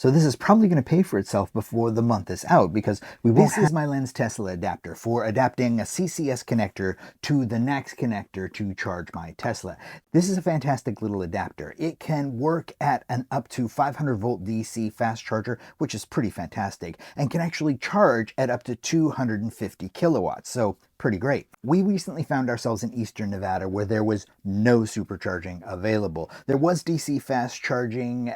So this is probably going to pay for itself before the month is out, because this is my LENZ Tesla adapter for adapting a CCS connector to the NACS connector to charge my Tesla. This is a fantastic little adapter. It can work at an up to 500 volt DC fast charger, which is pretty fantastic, and can actually charge at up to 250 kilowatts. So pretty great. We recently found ourselves in eastern Nevada where there was no supercharging available. There was DC fast charging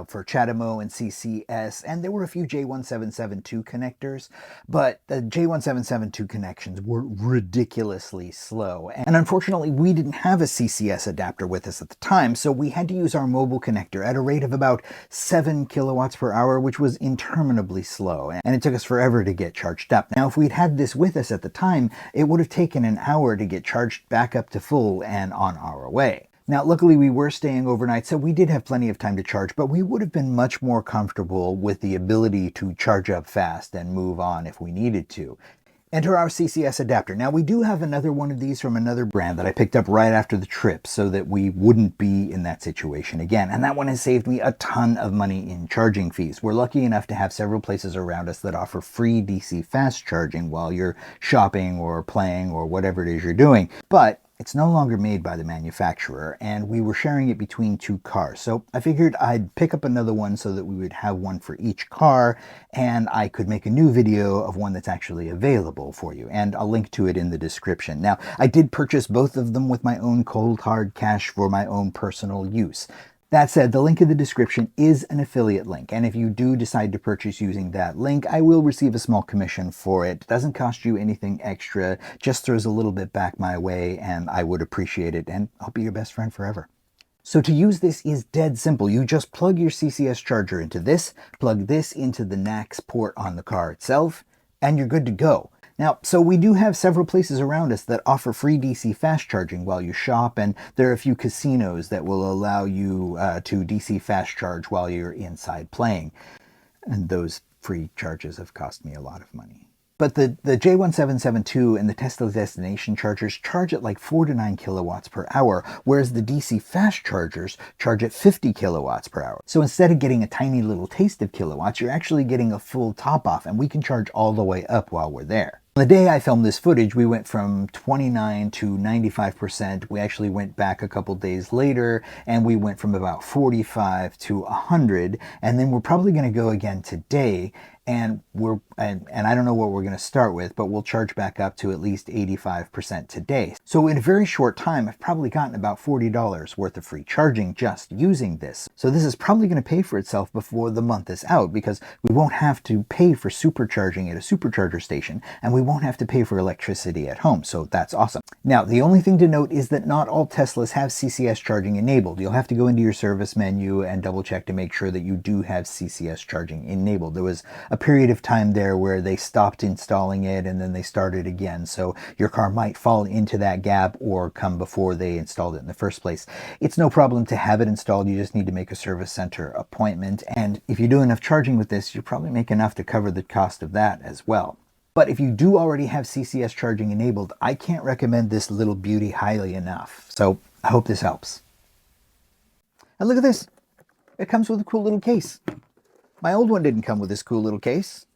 for CHAdeMO and CCS, and there were a few J1772 connectors, but the J1772 connections were ridiculously slow. And unfortunately, we didn't have a CCS adapter with us at the time, so we had to use our mobile connector at a rate of about 7 kilowatts per hour, which was interminably slow, and it took us forever to get charged up. Now, if we'd had this with us at the time, it would have taken an hour to get charged back up to full and on our way. Now, luckily we were staying overnight, so we did have plenty of time to charge, but we would have been much more comfortable with the ability to charge up fast and move on if we needed to. Enter our CCS adapter. Now, we do have another one of these from another brand that I picked up right after the trip so that we wouldn't be in that situation again. And that one has saved me a ton of money in charging fees. We're lucky enough to have several places around us that offer free DC fast charging while you're shopping or playing or whatever it is you're doing. But it's no longer made by the manufacturer, and we were sharing it between two cars. So I figured I'd pick up another one so that we would have one for each car, and I could make a new video of one that's actually available for you, and I'll link to it in the description. Now, I did purchase both of them with my own cold hard cash for my own personal use. That said, the link in the description is an affiliate link, and if you do decide to purchase using that link, I will receive a small commission for it. It doesn't cost you anything extra, just throws a little bit back my way, and I would appreciate it, and I'll be your best friend forever. So to use this is dead simple. You just plug your CCS charger into this, plug this into the NACS port on the car itself, and you're good to go. Now, so we do have several places around us that offer free DC fast charging while you shop, and there are a few casinos that will allow you to DC fast charge while you're inside playing. And those free charges have cost me a lot of money. But the J1772 and the Tesla destination chargers charge at like 4 to 9 kilowatts per hour, whereas the DC fast chargers charge at 50 kilowatts per hour. So instead of getting a tiny little taste of kilowatts, you're actually getting a full top off, and we can charge all the way up while we're there. The day I filmed this footage, we went from 29 to 95%. We actually went back a couple days later, and we went from about 45 to 100, and then we're probably going to go again today, and I don't know what we're going to start with, but we'll charge back up to at least 85% today. So in a very short time, I've probably gotten about $40 worth of free charging just using this. So this is probably going to pay for itself before the month is out, because we won't have to pay for supercharging at a supercharger station, and we won't have to pay for electricity at home. So that's awesome. Now, the only thing to note is that not all Teslas have CCS charging enabled. You'll have to go into your service menu and double check to make sure that you do have CCS charging enabled. There was a period of time there where they stopped installing it and then they started again, so your car might fall into that gap or come before they installed it in the first place. It's no problem to have it installed. You just need to make a service center appointment, and if you do enough charging with this, you probably make enough to cover the cost of that as well. But if you do already have CCS charging enabled, I can't recommend this little beauty highly enough. So I hope this helps. And look at this. It comes with a cool little case. My old one didn't come with this cool little case.